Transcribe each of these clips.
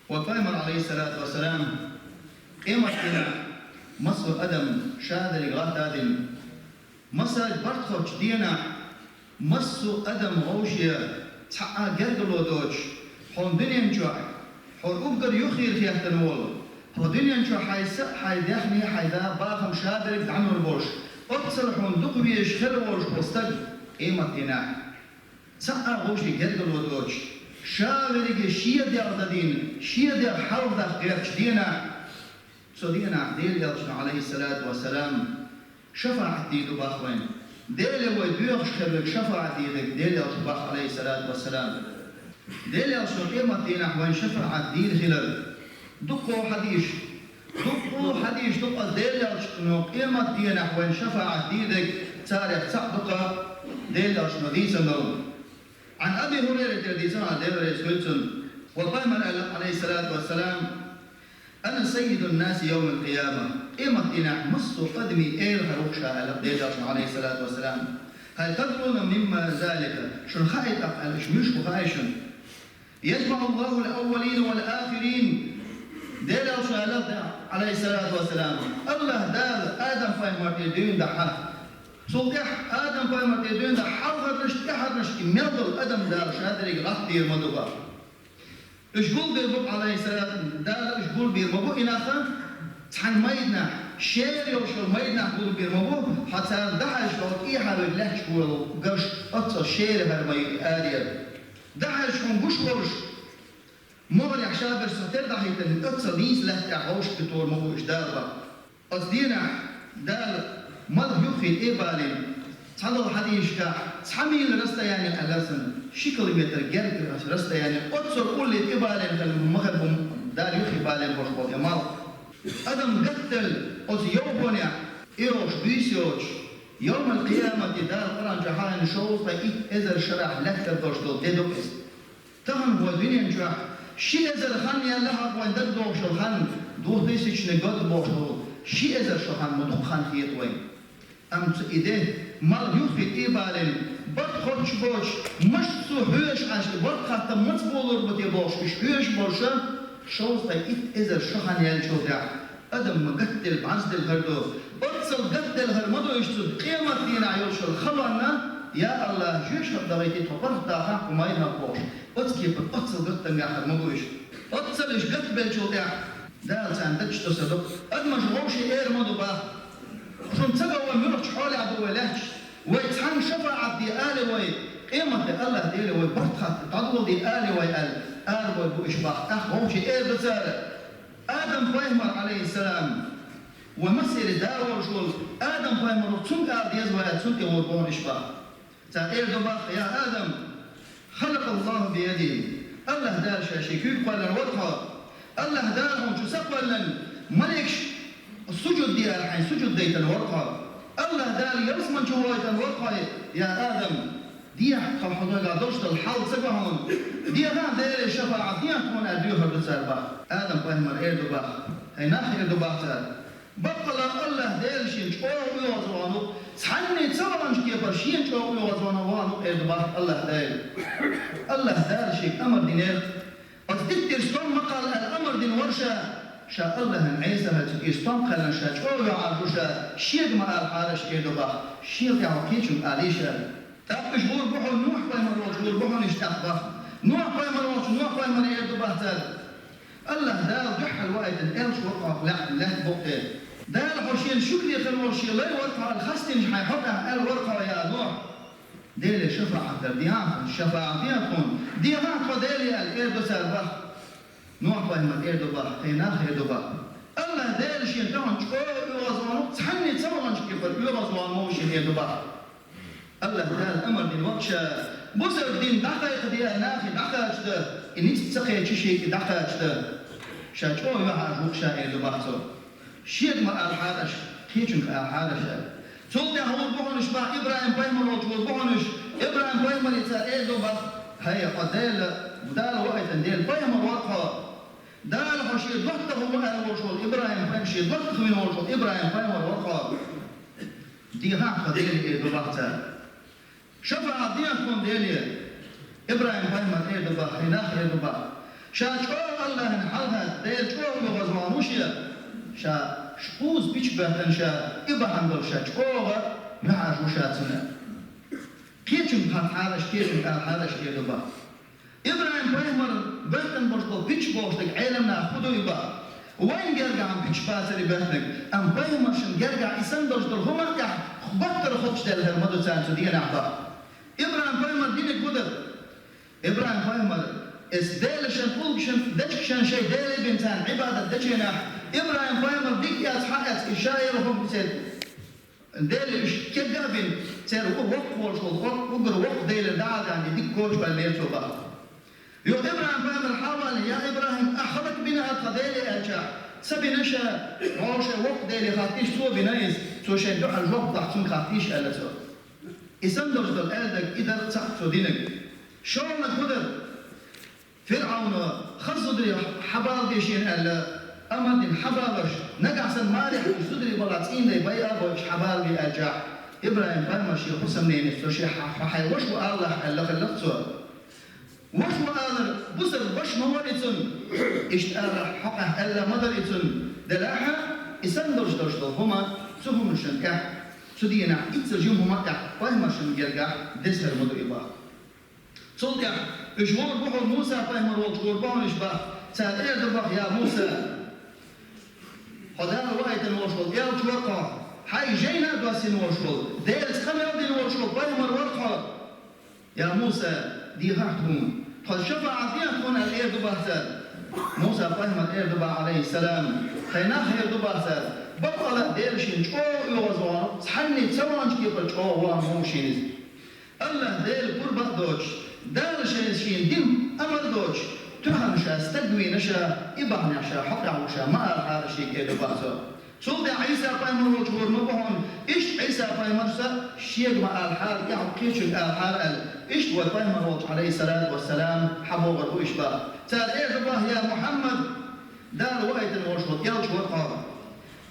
وقائما عليه الصلاة والسلام إيمتنا مصر أدم شادر غاتادن مصر برتخوش دينا مصر أدم غوشيا تحقا جرقلو دوش حون دنيا نجوع حون أبقر يخير في احتنول حون دنيا نجوع حيدحني حيدا باخم شادر دعمر بوش أتصل حون دقبيش خلوش بوستد إيمتنا تحقا غوشي جرقلو دوش شاوري شيء دين شيء حرب غيرش دينا سودينا ديل يلشنا عليه الصلاة والسلام شفاعة ديدو باخوين ديل ويدوخش خلق شفاعة ديدك ديل يلشنا باخ عليه الصلاة والسلام ديل يلشنا قيمة دينا وين شفاعة ديد خلال دقوا حديش دقوا ديل يلشنا قيمة دينا وين شفاعة ديدك تاريخ صعدقة ديل يلشنا دي سنو عن أبي هريرة الديسان ديفريس ويلسون وقال عليه الصلاة والسلام أنا سيد الناس يوم القيامة إما دينا مصر قدمي إير هروكشا ديجاشن عليه الصلاة والسلام هل تدرون مما ذلك شن خايت أقل مش بخايشن يجمع الله الأولين والآخرين ديجاشن عليه الصلاة والسلام الله دال آدم فايمر يدين دحا صلح آدم فايمر يدين دحا حرف نشتي ميضل آدم دال شادري غطي المدوبة إشغول بيربط عليه السلام دال إشغول بيربط إناخا تحن ميدنا شير يوشل ميدنا قول بيربط حتى دحش لو إيحا بلهش قول قرش أتصل شير هرمي آريا دحش من قش ورش مغل يحشابر ستر دحيتا أتصل نيس لهت يحوش بطور مبوش داربا أصدينا دال ماذا يخيل إيبالين تحضر حديش كا تحميل رستا يعني الألاسن شكل متر جرد رستا يعني أتصل كل إيبالين كالمغرب دار يخي بالين برشبوط يمال أدم قتل أز يوبونيا إيروش بيسيوش يوم القيامة دار قران جهان شوز بإيت إزر شرح لكتر برشدو ديدوكس تهم هو دنيا نجاح شي إزر خان يالها وين دردوش الخان دوه ديسيش نقود بوشدو شي إزر شخان مدوخ خان خيط وين أم إيده مال يخي إيبالين بط خدش بوش مش سو هوش عش بط خاطر مصبولر بتي بوش مش هوش بوشا شوز بإيت إزر شخان يالشو دع أدم مقتل بعزد الهردو أتصل قتل هرمدو يشتد قيمة دينا يوشل خبرنا يا الله جيش هدغيتي تطرف داخل ومايها بوش أتكيب أتصل قتل هرمدو يشتد أتصل إش قتل شو دع دال ساندتش تصدق أدمج غوشي إير مدو با شون تبقى ومرش حولي عدو لهش ويتحن شفاعة دي آلي وي قيمة دي الله ديلي وي برتخط تدول دي آلي وي آل وي بو إشباح غوشي إير بسالة آدم فايمر عليه السلام ومسير دار ورشول آدم فايمر تسنك آل يزوى تسنك وربون إشباح تأير دباخ يا آدم خلق الله بيده الله دار شاشيكيك قال الوضحة الله دارهم شو سقبلا ملكش السجود دي الحين سجود ديت الورقة الله دار يرسم شو وايت الورقة يا آدم دي قال حضرتك دوشت الحال سبهم دي هان دير الشفاعة دي تكون أديوها بالسربة آدم فهم الإيردو باخ هي ناخي إيردو باخ بقى الله دير شين شو يوزوانو سحني تصورن كيف شين شو يوزوانو وانو إيردو باخ الله دار شيء أمر دينير أتذكر شلون مقال الأمر دين ورشة شاء الله عيسى هتكيستون خلنا شاء يعرفوشا شيء ما الحارش كيدوبا شيء يعرفيشم عليشا تابش بور بحول نوح فايمروش بور بحول اشتاق نوح فايمروش نوح فايمر يدوبا تال الله دار جح الوقت الإلش وقع لا بقى دار حوشين شكري خلوشي لا يورقع الخستن حيحطها الورقة يا نوح ديلي شفاعة ديان الشفاعة ديان ديان قديلي الإيردو سالبخ نوع فاهم الإيردو بخ هيناخ إيردو بخ الله ديلي شين تهون شكو يوازوانو تحني تصورن شكيفر يوازوانو شين إيردو بخ الله دال أمر دين وقشا بوزر دين دحقا ديال ناخي دحقا جدا إني تتسقي تشيشي دحقا جدا شاكو يوحا وقشا إيردو بخ شيد ما الحارش كيشن الحارش سولتي هو بوهنش با إبراهيم بايمر وجود بوهنش إبراهيم بايمر يتسال إيدو با هيا قديل بدال وقت ديل بايمر وقها دال حشي ضغطه هو أهل وجود إبراهيم بايمشي ضغطه من وجود إبراهيم بايمر وقها دي ها قديل إيدو باتا شفع ديان كون ديلي إبراهيم بايمر إيدو با هناخ إيدو با شا شو الله نحلها دير شو يغزوانوشيا شا شقوز بيش بهتن شا إبهان دل شا شو نعاش وشا سنة كيشم هالحالش كيشم هالحالش كيدوبا إبراهيم بيمر بهتن برشتل بيش بوشتك عالمنا خدو إبا وين جرجع عم بيش باسري بهتك أم بيمر شن جرجع إسان برشتل هما كح بطر خدش دل هرمدو سانسو دينا عبا إبراهيم بيمر دينك قدر إبراهيم بيمر إسدالشن فولكشن دتشن شيء دالي بنتان عبادة دتشنا إبراهيم بيمر ديك يا أصحاب إشاير وهم سيد دالي إش كجابين سير وقت ورشول وقت دالي دعاء يعني ديك كوش بالميرتوبا يو إبراهيم بيمر حاول يا إبراهيم أخذك بنا أتقدالي أرجع سبي نشا عوشة وقت دالي خاتيش سو بنايز سو شيء دعاء الوقت ضحكون خاتيش ألا سو إسم درجة الأردك إذا تسعت دينك شلون قدر فرعون خصدري حبال ديشين ألا أمدين حبالش نقعسن مالح وصدري بلاتين دي بي أبوش حبال بي أرجع إبراهيم بيمر شي خصم نيني سو شي حي وشو الله ألا خلقتو وشو الله بصر وش مواليتون إشت الله حقه ألا مدريتون دلاحة إسم درجة هما سهم الشنكح سدينا إتسجيم هما كح بيمر شنجرجع دسر مدر إبا صدق إجوار بحر موسى بيمر والجور بانش با سأل دبخ يا موسى خدام وايت الوشول يا جوقا حي جينا دوسين وشول ديرس خمر دين وشول بيمر ورقا يا موسى دي هاتهم قد شفع عطيتكم الإردباس موسى بيمر إردبا عليه السلام خيناه إردباس بطل ديرشين شو يوزوان صحني تسوانش كيف شو هو موشينز الله دير قربة دوش دار شين دم أمر دوش تهم شا استدوي نشا إبان نشا حقع وشا ما أرحار شيء كده باسو صوت عيسى بايمر وجور مبهون إيش عيسى بايمر سا شيء ما أرحار يعو كيش الأرحار إيش وبايمر وجه عليه الصلاة والسلام حبوغ وإيش با سأل إيه الله يا محمد دار وقت الوجود يا جوقا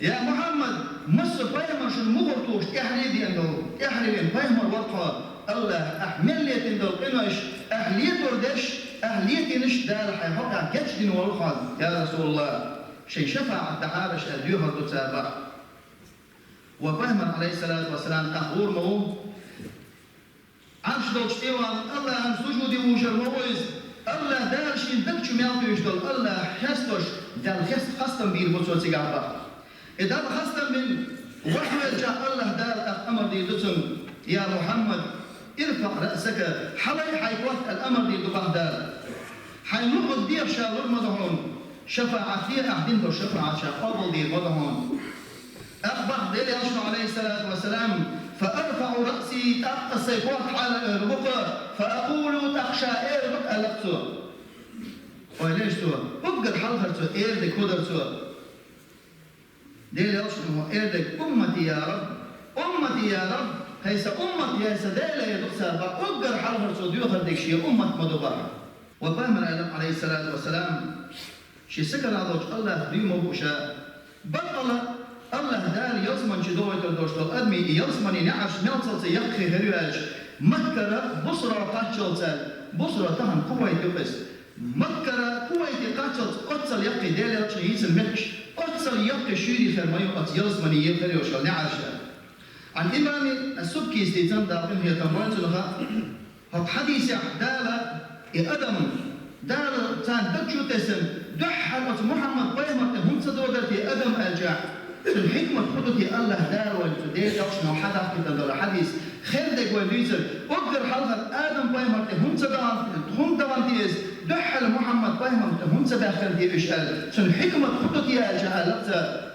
يا محمد مصر بايمر شن مغرطوش إحريدي أنه إحريدي بايمر وقا الله أحملية إندو قناش أهلية وردش أهلية نش دار حيحقع كتش دين والخان يا رسول الله شي شفاعة التعارش أديوها تتابع وبهمر عليه الصلاة والسلام أخور مو عرش دوش إيوان الله عن سجودي وجر مويز الله دار شين دكتش ميالتو يشتل الله حستوش دار خستم بير بوتسوتي قعبا إذا خستم من وحوة جاء الله دار أمر دي دتم يا محمد ارفع رأسك حلي حيوات الأمر دي دباه دار حينقض دير شاور مدهون شفاعة دير أحدين دو شفاعة شاقابل دير مدهون أخبر دير يشنو عليه الصلاة والسلام فأرفع رأسي تحت السيقوات على الربقة فأقول تخشى إيربك ألقتو وليش تو؟ أبقى الحلقة تو إيردك كودر تو دير يشنو إيردك أمتي يا رب أمتي يا رب هيس أمة يا سدالة يا دكتور بأجر حلقة صديق هردك شيء أمة مدبرة وبامر عليه الصلاة والسلام شي سكر هذا الله ديمه بوشا بطل الله دار يصمن شدوه تردوشتل أدمي يصمن ينعش نلصل يقخي هرياج مكرة بصرة قاتشلتل بصرة تهم كويت يقص مكرة كويت قاتشل قتل يقي دالي شيء المكش قتل يقي شيري فرمايو قت يصمن يقريوش نعش عن إمام السبكي استيتان داقم هي تنبوين سنخا هب حديث دالة أدم دالة تان دكشو تسم دحل محمد بيمر هم صدودتي أدم أرجع الحكمة خطتي الله دار والتدير يوشنا حدا في تدل حديث خير دك وليزر أقدر حلقة آدم بيمر هم دوانتيز دحل محمد بيمر هم صداخلتي إشال الحكمة خطتي أرجع لقتا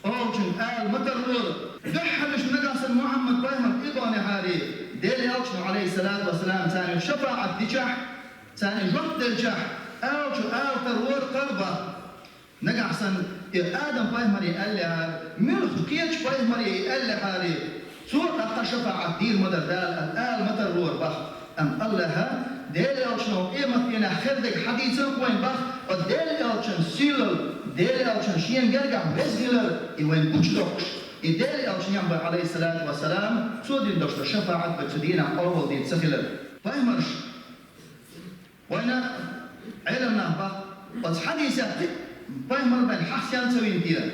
أوجن آل مترور دحلش نقص محمد بيمر إضاني حالي ديلي أوجن عليه الصلاة والسلام ثاني شفاعة دجح ثاني جهد الجح أوجن آل ترور قلبه نقصن آدم بيمر يقال لها ملخ كيتش بيمر يقال لحالي سوء أخطى شفاعة دير مدر دال الآل مترور بخ أم الله ديلي أوجن إيمت فينا خردك حديثا وين بخ وديلي أوجن سيلل ديلي أوشن شين جرجع بزغلر يوين بوشلوكش الديلي أوشن ينبغ عليه الصلاة والسلام سودين دوشت شفاعة بتدينا أول دين سخلر فاهمرش وانا علمنا بق بس حديثة بايمر بين حسيان سوين تيا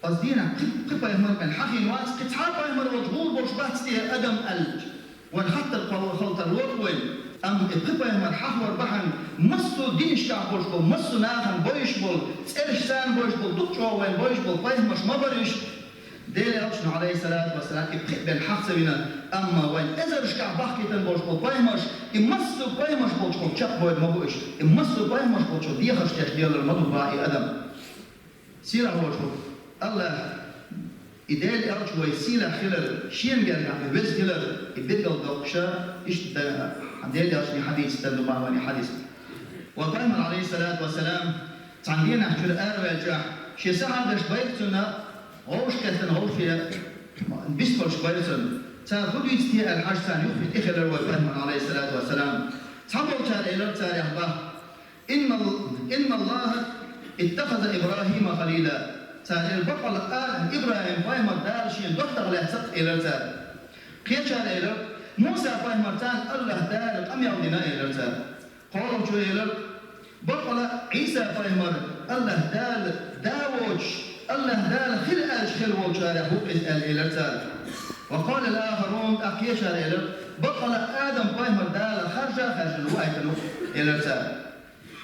بس دينا بايمر بين حكي نواس قطعة بايمر وجهور بوشبات تيا أدم ألج ونحط الخلط الوطوين أم بايمر حفور بحن مصو دين شعب بوشبول مصو ناخن بويشبول تسألش سان بويشبول دكتور وين بويشبول بايمر مبرش ديلي أوشن عليه الصلاة والسلام بين حسبنا أما وين إذا رشكع بحكي تنبوشبول بايمرش إمسو بايمرش بوشبول شاب بويد مبوش إمسو بايمرش بوشبول ديخش تشديل المدو باقي أدم سيرة بوشبول الله إدالي أرش ويسيلة خلال شين جرجع في بس خلال يبدل دوكشا إيش ديالي أرش حديث تبدو معه حديث وبايمر عليه الصلاة والسلام تعندينا حجر أربع شي ساعة داش بايتنا غوش كتن غوش فيها بيسبرش بايتن تاخذ يستي الحاج ثاني في إخر الوفاة عليه الصلاة والسلام تحضر تاري إلى تاري الله إن الله اتخذ إبراهيم خليلا تاري البقرة الآن إبراهيم بايمر دار شيء دكتور لا تق إلى تاري كيف تاري إلى موسى بايمر تان الله دار أم يودينا إلى تاري قالوا شو إلى بقرة عيسى بايمر الله دار داوش الله دار خلق الشخل والشارع هو اسأل إلى تاري وقال الآخرون أكيش على بقى آدم بايمر دال خرج الوقت إلى الرسالة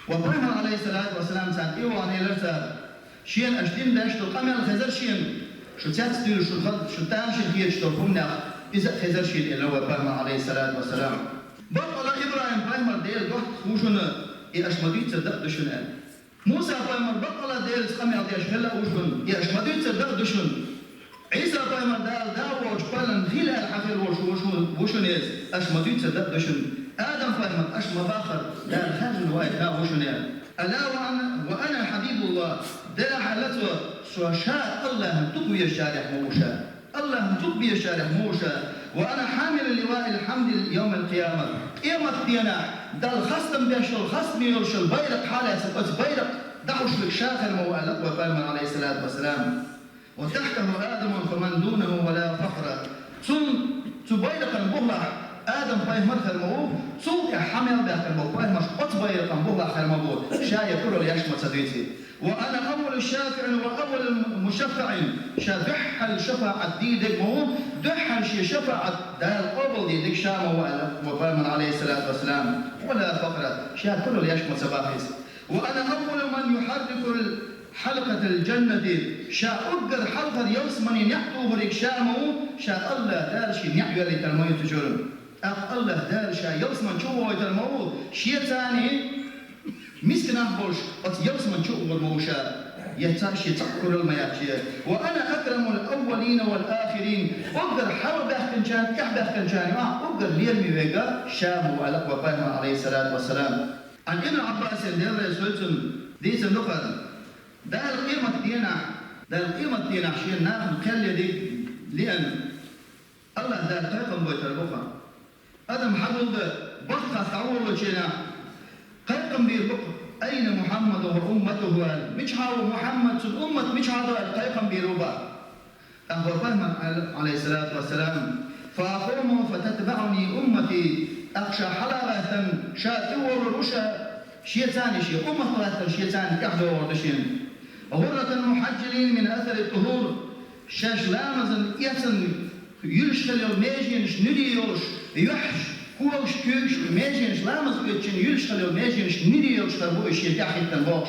وبايمر عليه الصلاة والسلام سان إيوان إلى الرسالة شين أشتين داش تلقمي الخزر شين شو تستير شو تامشي خير شتوفهمنا إذا خزر شين إلى هو بايمر عليه الصلاة والسلام بقى إبراهيم بايمر ديل دوت خوشنا أشمدي تصدق دشنا موسى بايمر بقى ديل سقمي على أشهلا وشون أشمدي تصدق دشون عيسى بايمر داوش بالن خلال الحفل وشون يز أشمدي تصدق دشون آدم بايمر أشم باخر دال خارج الوايد لا وشون يز ألا وأنا حبيب الله دل حالته شو شاء الله تقوي الشارع موشى الله تقوي الشارع موشى وأنا حامل اللواء الحمد يوم القيامة إيمت دينا دل خصم بيشل خصم يرشل بيرق حالة سبت بيرق دعوش لك شاخر موالق وبايمر عليه الصلاة والسلام وتحته آدم فمن دونه ولا فخر ثم تبيرق البغلة آدم بايمر خرموه صوت حمل ذاك الموقع مش أطبيرق البغلة خرموه شاية كل يشمت سديتي وأنا أول الشافع وأول المشفع شافح الشفاعة ديدك مو دح شي شفاعة دال قبل ديدك شام وبايمر عليه الصلاة والسلام ولا فخر شاية كل يشمت سباحيس وأنا أول من يحرك حلقة الجنة شاء أقر حلقة يوسمني نحتوه لك شامو شاء الله دارشي نحيو لك الموت تجرم الله دارشا يوسمن شوه يتلمو شيء ثاني مسكن أحبوش قد يوسمن شوه الموشا يتاشي تقر المياتي وأنا أكرم الأولين والآخرين أقر حلقة كنجان إحدى كنجان أقر ليرمي ويقا شامو ألقوا بايمر عليه الصلاة والسلام عن ابن عباس دير سويتم ديس النقل ده القيمة دينا شيء ناخذ كل دي لأن الله ده قيقم بيت البقى أدم حدود بقى تعول شينا قيقم بالبقى أين محمد وأمته مش هاو محمد الأمة مش هذا القيقم بيروبا أخبر فهم عليه الصلاة والسلام فأقوم فتتبعني أمتي أخشى حلقة شاتور رشا شيء ثاني شيء أمة شيء ثاني كحدو وردشين غرة المحجلين من أثر الطهور شاش لامزن يسن يلشخل الماجينش نديوش يحش كوش كيوش الماجينش لامزن يلشخل الماجينش نديوش تربوش يتحي التنبوش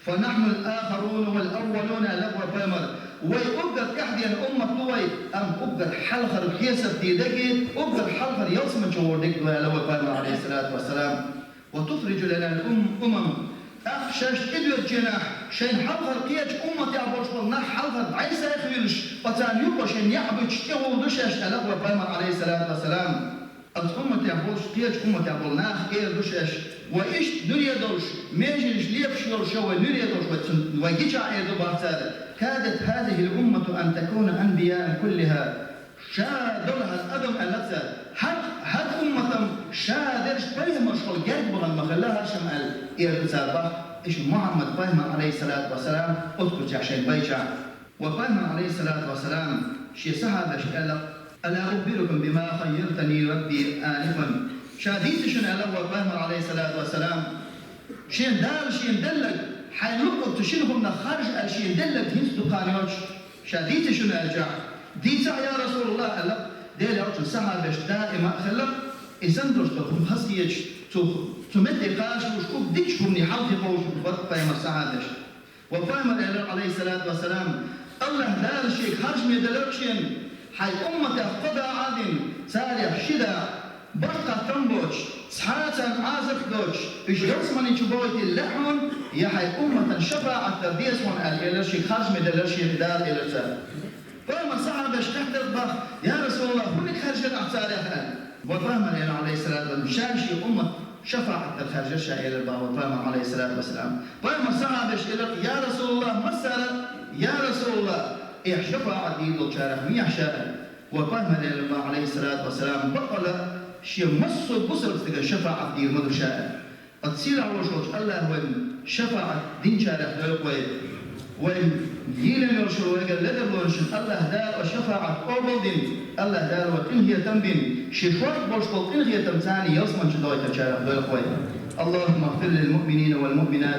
فنحن الآخرون والأولون لغوة بايمر ويقدر كحدي أن أمة طوي أم قدر حلخر الحيسة ديدكي قدر حلخر يوسم جوردك لغوة بايمر عليه الصلاة والسلام وتخرج لنا الأمم أخشش إدوة جناح شين حلقة قياج أمة يعبوش بالناح حلقة عيسى يخيلش بطان يبقى شين يعبوش تيهو دشاش ألقوا بايمر عليه الصلاة والسلام الأمة يعبوش قياج أمة يعبول ناح قياج دشاش وإيش دنيا دوش ميجيش ليفش يرشوه دنيا دوش ويجيجع إيدو بارتالة كادت هذه الأمة أن تكون أنبياء كلها شادرها الأدم التي هل أمة شادرش بيهم شغل جايبها ما خلاها شمال إرتباط إيش محمد بايمر عليه الصلاة والسلام أذكر عشان بيجع وبايمر عليه الصلاة والسلام شي صحابة شقال ألا أخبركم بما خيرتني ربي آنفا شاديت شن ألا وبايمر عليه الصلاة والسلام شين دال شين دلك حيلقط تشينهم خارج الشين دلك هنستو قانوش شاديت شنو ارجع ديتا يا رسول الله قال ديل يرجع ساعة باش دائما خلق إذن درست تكون حسيتش تمد قاش وشكوك ديكش بني حالتي قوش بفرق فايمر ساعة باش وفايمر عليه الصلاة والسلام الله دار شيء خارج من دلوكشين حي أمة قضى عادن سارح شدا برقة تنبوش سحاتا عازق دوش إيش يصمن يشبويت اللحون يا حي أمة شفاعة ترديس من الإلرشي خارج من دلوكشين دار إلرسال فايمر صحابة تحت الضخ يا رسول الله هناك خارج الأعتار يا وفاهمر عليه الصلاة والسلام شاشي أمة شفاعة الخارج الشائع الباب وفاهمر عليه الصلاة والسلام فاهمر صحابة يا رسول الله مسألة يا رسول الله إيه شفاعة ديدو شارح ميحشاء وفاهمر الله عليه الصلاة والسلام بقل شي مصر بصر تلقى شفاعة دير مدر شاء تصير على وجهك الله وين شفاعة دين شارح للقوي وين يلم يرشل ويقال لدر ورشل الله دار وشفاعة قبل دين الله دار وإنهي تنبين شفاعة برشل إنهي تمتاني يصمن شدوية شارح للقوي اللهم اغفر للمؤمنين والمؤمنات